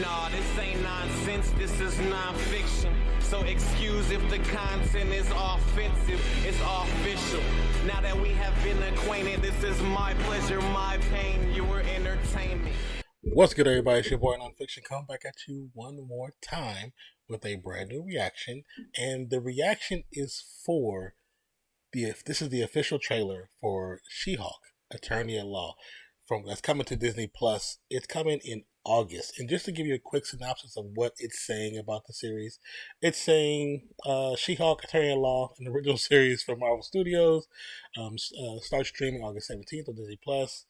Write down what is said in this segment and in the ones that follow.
Nah, this ain't nonsense, this is nonfiction. So excuse if the content is offensive, it's official. Now that we have been acquainted, this is my pleasure, my pain, your entertainment. What's good, everybody? It's your boy Nonpfixion coming back at you one more time with a brand new reaction. And the reaction is for this is the official trailer for She-Hulk, Attorney at Law, that's coming to Disney Plus. It's coming in August. And just to give you a quick synopsis of what it's saying about the series, it's saying She-Hulk, Attorney at Law, an original series from Marvel Studios, starts streaming August 17th on Disney Plus.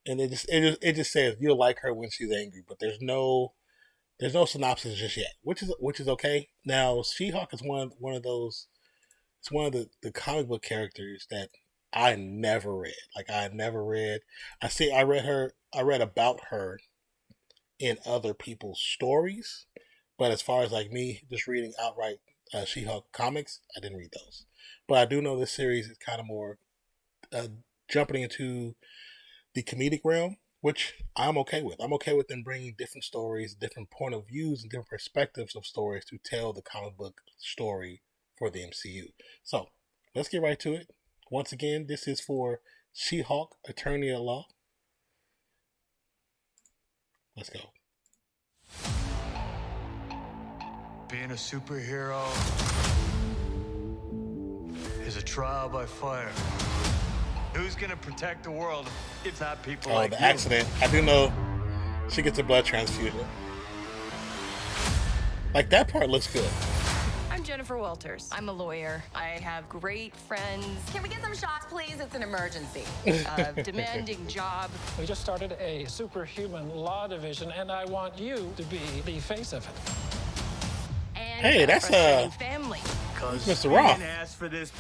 And it just says you'll like her when she's angry, but there's no synopsis just yet, which is okay. Now, She-Hulk is one of those. It's one of the comic book characters that I never read. I read about her in other people's stories, but as far as like me just reading outright She-Hulk comics, I didn't read those. But I do know this series is kind of more jumping into the comedic realm, which I'm okay with. I'm okay with them bringing different stories, different point of views, and different perspectives of stories to tell the comic book story for the MCU. So let's get right to it. Once again, this is for She-Hulk, Attorney at Law. Let's go. Being a superhero is a trial by fire. Who's gonna protect the world if not people like the you? accident. I do know she gets a blood transfusion. Like, that part looks good. I'm Jennifer Walters. I'm a lawyer. I have great friends. Can we get some shots, please? It's an emergency. A demanding job. We just started a superhuman law division, and I want you to be the face of it. And Hey, that's frustrating family. Cause Mr. you Roth. didn't ask for this,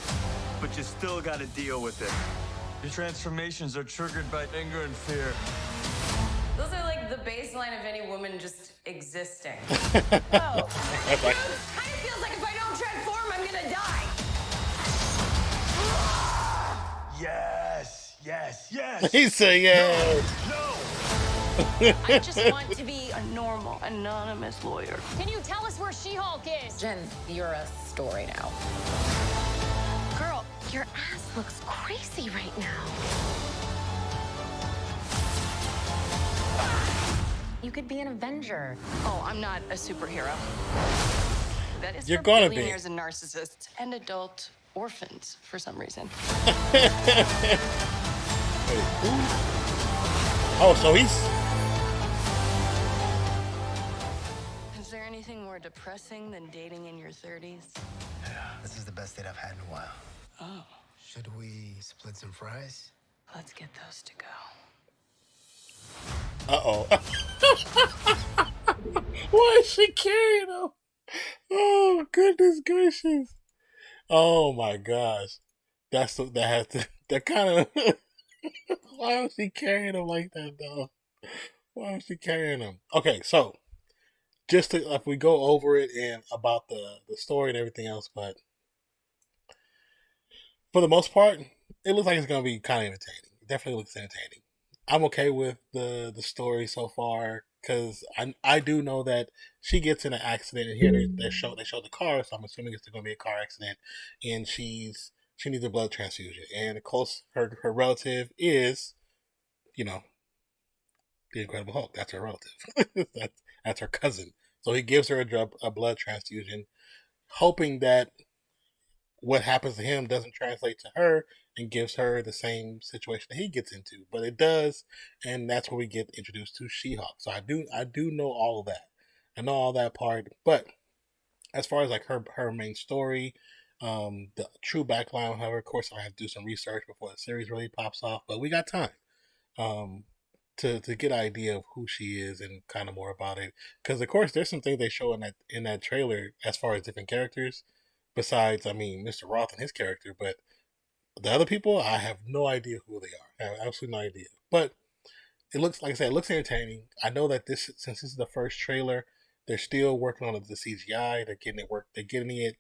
but you still gotta deal with it. Your transformations are triggered by anger and fear. Those are like the baseline of any woman just existing. Oh, That's like, Kind of feels like if I don't transform, I'm gonna die. Yes, yes, yes. he said, yeah. No. I just want to be a normal, anonymous lawyer. Can you tell us where She-Hulk is? Jen, you're a story now. Girl, your ass looks crazy right now. You could be an Avenger. Oh, I'm not a superhero. That is You're for gonna be. billionaires and narcissists and adult orphans for some reason. Oh, so he's. Is there anything more depressing than dating in your 30s? This is the best date I've had in a while. Oh, Should we split some fries? let's get those to go. Uh-oh. Why is she carrying him? Oh, goodness gracious. Oh, my gosh. That kind of... Why was she carrying him like that, though? Why was she carrying him? Okay, so, just to, if we go over it and about the story and everything else, but for the most part, it looks like it's going to be kind of entertaining. It definitely looks entertaining. I'm okay with the story so far because I do know that she gets in an accident, and here they show the car, so I'm assuming it's going to be a car accident, and she needs a blood transfusion, and of course her relative is, the Incredible Hulk. That's her relative. that's her cousin. So he gives her a blood transfusion, hoping that what happens to him doesn't translate to her and gives her the same situation that he gets into, but it does, and that's where we get introduced to She-Hulk. So I do know all of that. I know all that part, but as far as like her main story, the true background, however, of course I have to do some research before the series really pops off, but we got time to get an idea of who she is and kind of more about it, because of course there's some things they show in that trailer as far as different characters. Besides, Mr. Roth and his character, but the other people, I have no idea who they are. I have absolutely no idea. But it looks, like I said, it looks entertaining. I know that since this is the first trailer, they're still working on the CGI. They're getting it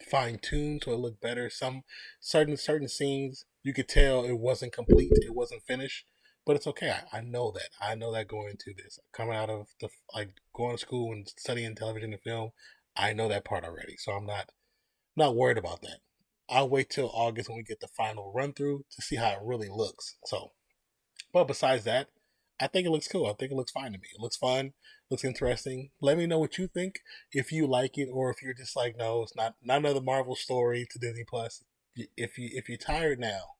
fine tuned so it look better. Some certain scenes you could tell it wasn't complete, it wasn't finished. But it's okay. I know that. I know that going into this, coming out of the like going to school and studying television and film, I know that part already. So I'm not worried about that. I'll wait till August when we get the final run through to see how it really looks. So, but besides that, I think it looks cool. I think it looks fine to me. It looks fun, looks interesting. Let me know what you think, if you like it, or if you're just like, no, it's not another Marvel story to Disney Plus. If you're tired now,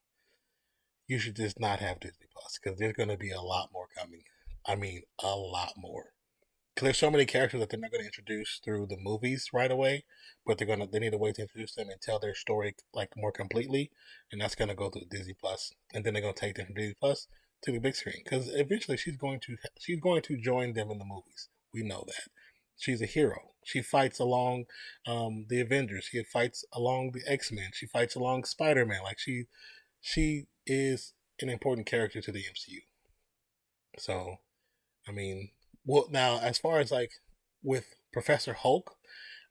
you should just not have Disney Plus because there's going to be a lot more coming. I mean, a lot more. Because there's so many characters that they're not going to introduce through the movies right away, but they need a way to introduce them and tell their story like more completely, and that's going to go through Disney Plus, and then they're going to take them from Disney Plus to the big screen because eventually she's going to join them in the movies. We know that she's a hero. She fights along the Avengers. She fights along the X-Men. She fights along Spider-Man. Like she is an important character to the MCU. So I mean, well, now as far as like with Professor Hulk,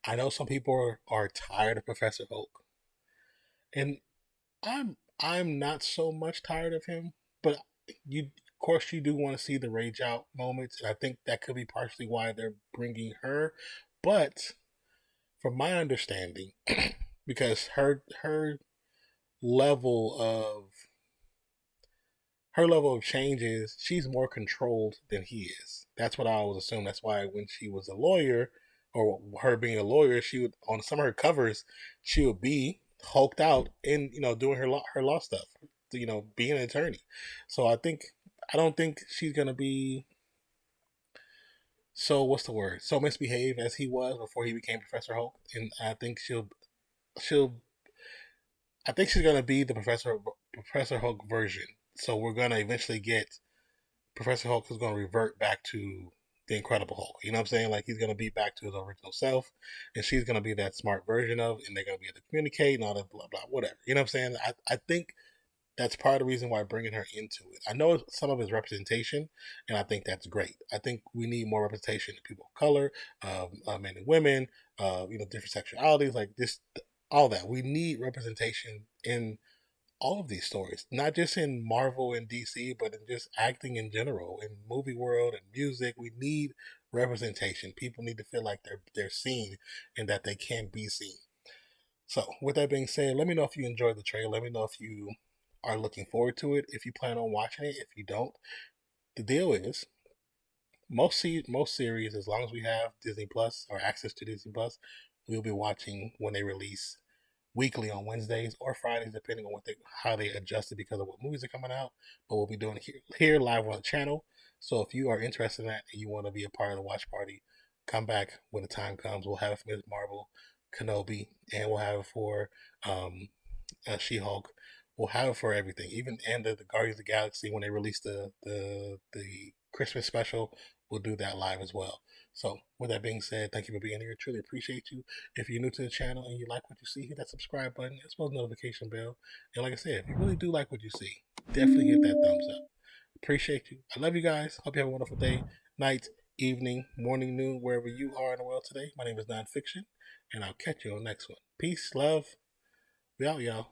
I know some people are tired of Professor Hulk, and I'm not so much tired of him. But of course, you do want to see the rage out moments, and I think that could be partially why they're bringing her. But from my understanding, because level of her level of change is she's more controlled than he is. That's what I always assume. That's why when she was a lawyer, or her being a lawyer, she would on some of her covers, she would be hulked out and doing her law stuff, being an attorney. So I don't think she's gonna be so what's the word so misbehaved as he was before he became Professor Hulk, and she'll I think she's gonna be the Professor Hulk version. So we're gonna eventually get Professor Hulk is gonna revert back to the Incredible Hulk. You know what I'm saying? Like he's gonna be back to his original self, and she's gonna be that smart version of, and they're gonna be able to communicate and all that blah blah whatever. You know what I'm saying? I think that's part of the reason why bringing her into it. I know some of his representation, and I think that's great. I think we need more representation of people of color, men and women, different sexualities, like this, all that. We need representation in all of these stories, not just in Marvel and DC, but in just acting in general, in movie world and music. We need representation. People need to feel like they're seen and that they can be seen. So, with that being said, let me know if you enjoyed the trailer. Let me know if you are looking forward to it. If you plan on watching it, if you don't, the deal is most series, as long as we have Disney Plus or access to Disney Plus, we'll be watching when they release weekly on Wednesdays or Fridays, depending on how they adjust it because of what movies are coming out. But we'll be doing it here live on the channel. So if you are interested in that and you want to be a part of the watch party, come back when the time comes. We'll have it for Ms. Marvel, Kenobi, and we'll have it for She-Hulk. We'll have it for everything, even and the Guardians of the Galaxy when they release the Christmas special. We'll do that live as well. So, with that being said, thank you for being here. Truly appreciate you. If you're new to the channel and you like what you see, hit that subscribe button as well as notification bell. And like I said, if you really do like what you see, definitely hit that thumbs up. Appreciate you. I love you guys. Hope you have a wonderful day, night, evening, morning, noon, wherever you are in the world today. My name is Nonpfixion, and I'll catch you on the next one. Peace, love. We out, y'all.